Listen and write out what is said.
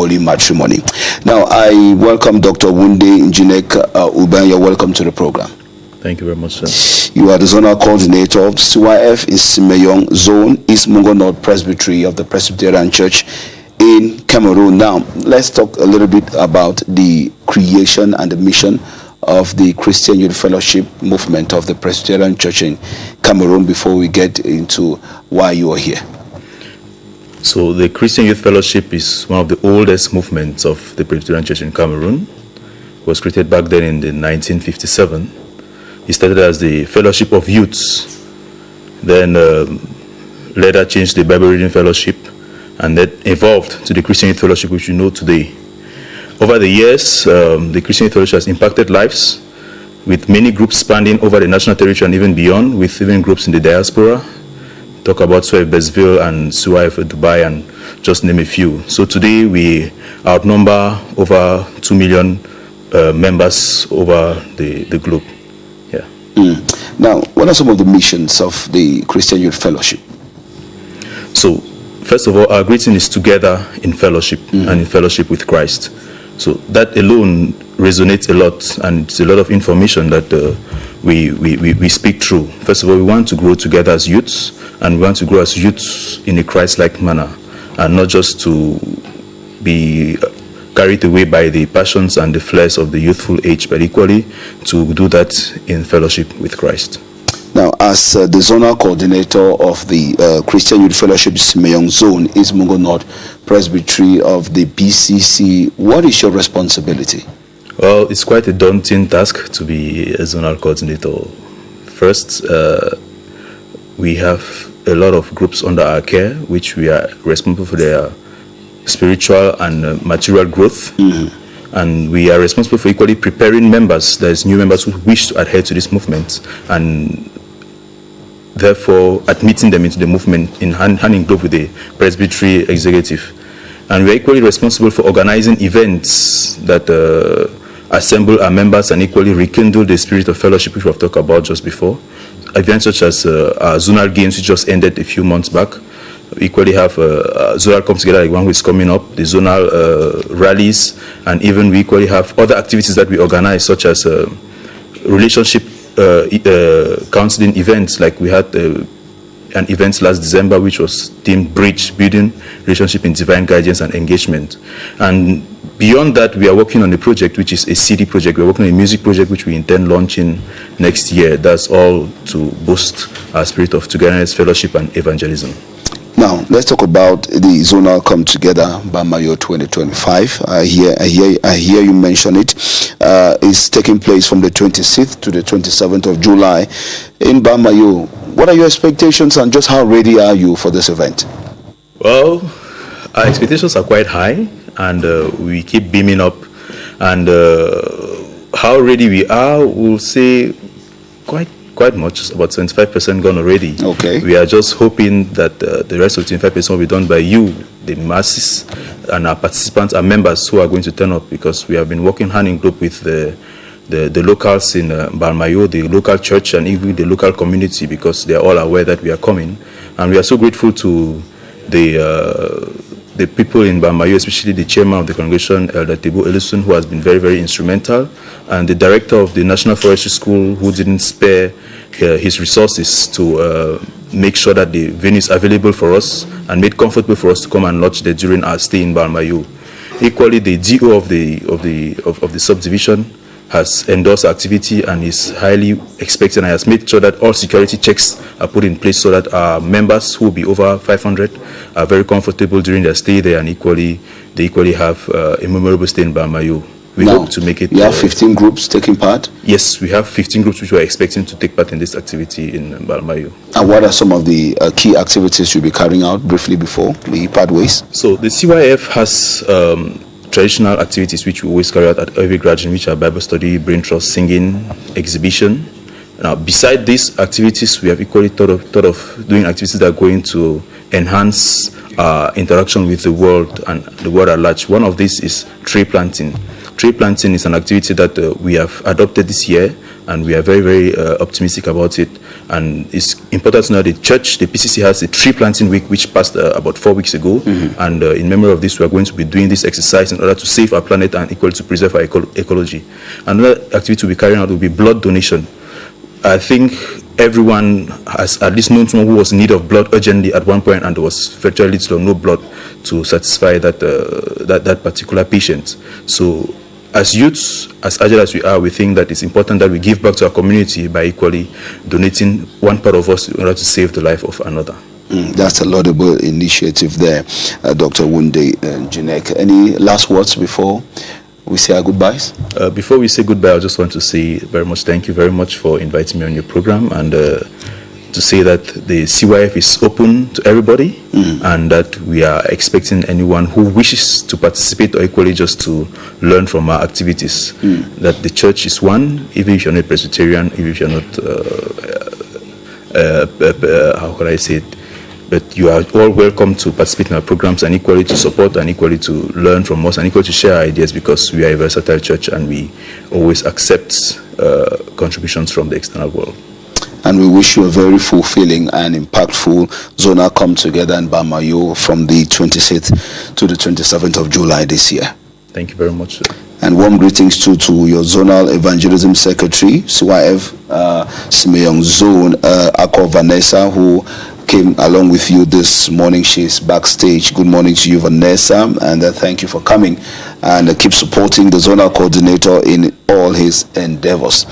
holy matrimony. Now, I welcome Dr. Wunde Njinek Ubanya. Welcome to the program. Thank you very much, sir. You are the zonal coordinator of CYF in Simeyong Zone, East Mungo North Presbytery of the Presbyterian Church in Cameroon. Now, let's talk a little bit about the creation and the mission of the Christian Youth Fellowship movement of the Presbyterian Church in Cameroon before we get into why you are here. So the Christian Youth Fellowship is one of the oldest movements of the Presbyterian Church in Cameroon. It was created back then in 1957. It started as the Fellowship of Youths, then later changed the Bible Reading Fellowship, and that evolved to the Christian Youth Fellowship which we know today. Over the years, the Christian Youth Fellowship has impacted lives with many groups spanning over the national territory and even beyond, with even groups in the diaspora. Talk about CYF Besville and CYF Dubai, and just name a few. So today we outnumber over 2 million members over the globe. Yeah. Now, what are some of the missions of the Christian Youth Fellowship? So, first of all, our greeting is together in fellowship and in fellowship with Christ. So that alone resonates a lot, and it's a lot of information that we speak through. First of all, we want to grow together as youths, and we want to grow as youths in a Christ-like manner, and not just to be carried away by the passions and the flares of the youthful age, but equally to do that in fellowship with Christ. Now, as the zonal coordinator of the Christian Youth Fellowship Simeyong Zone, East Mungo North Presbytery of the PCC, what is your responsibility? Well, it's quite a daunting task to be a zonal coordinator. First, we have a lot of groups under our care, which we are responsible for their spiritual and material growth. And we are responsible for equally preparing members, there's new members who wish to adhere to this movement, and therefore admitting them into the movement in hand in glove with the presbytery executive. And we are equally responsible for organizing events that assemble our members and equally rekindle the spirit of fellowship which we have talked about just before. Events such as our zonal games, which just ended a few months back. We equally have zonal comes together, like one who is coming up, the zonal rallies, and even we equally have other activities that we organize, such as relationship counseling events. Like we had an event last December which was themed Bridge, Building Relationship in Divine Guidance and Engagement. And beyond that, we are working on a project which is a CD project. We're working on a music project which we intend launching next year. That's all to boost our spirit of togetherness, fellowship, and evangelism. Now, let's talk about the Zonal Come Together Mbalmayo 2025. I hear you mention it. It's taking place from the 26th to the 27th of July in Mbalmayo. What are your expectations, and just how ready are you for this event? Well, our expectations are quite high, and we keep beaming up. And how ready we are, we'll say quite much, about 25% gone already. Okay. We are just hoping that the rest of 25% will be done by you, the masses, and our participants, our members who are going to turn up, because we have been working hand in glove with the locals in Mbalmayo, the local church, and even the local community, because they are all aware that we are coming. And we are so grateful to the people in Mbalmayo, especially the chairman of the congregation, Elder Tebo Ellison, who has been very, very instrumental, and the director of the National Forestry School, who didn't spare his resources to make sure that the venue is available for us and made comfortable for us to come and lodge there during our stay in Mbalmayo. Equally, the DO of the subdivision has endorsed activity and is highly expected, and has made sure that all security checks are put in place so that our members, who will be over 500, are very comfortable during their stay there, and they equally have a memorable stay in Mbalmayo. We hope to make it. You have 15 groups taking part? Yes, we have 15 groups which we are expecting to take part in this activity in Mbalmayo. And what are some of the key activities you'll be carrying out briefly before we part ways? So the CYF has traditional activities which we always carry out at every graduation, which are Bible study, brain trust, singing, exhibition. Now, beside these activities, we have equally thought of doing activities that are going to enhance our interaction with the world and the world at large. One of these is tree planting. Tree planting is an activity that we have adopted this year and we are very, very optimistic about it. And it's important to know the church, the PCC, has a tree planting week which passed about 4 weeks ago, and in memory of this, we are going to be doing this exercise in order to save our planet and equally to preserve our ecology. Another activity we'll be carrying out will be blood donation. I think everyone has at least known someone who was in need of blood urgently at one point, and there was virtually little or no blood to satisfy that particular patient. So as youths, as agile as we are, we think that it's important that we give back to our community by equally donating one part of us in order to save the life of another. That's a laudable initiative there, Dr. Wunde Jinek. Any last words before we say our goodbyes? Before we say goodbye, I just want to say very much thank you very much for inviting me on your program, and to say that the CYF is open to everybody, and that we are expecting anyone who wishes to participate or equally just to learn from our activities. That the church is one, even if you're not Presbyterian, even if you're not, how can I say it? But you are all welcome to participate in our programs and equally to support and equally to learn from us and equally to share ideas, because we are a versatile church and we always accept contributions from the external world. And we wish you a very fulfilling and impactful Zonal come together in Mbalmayo from the 26th to the 27th of July this year. Thank you very much, sir. And warm greetings to your Zonal Evangelism Secretary, CYF Simeyong Zone, Akko Vanessa, who came along with you this morning. She's backstage. Good morning to you, Vanessa, and thank you for coming, and keep supporting the Zonal coordinator in all his endeavors.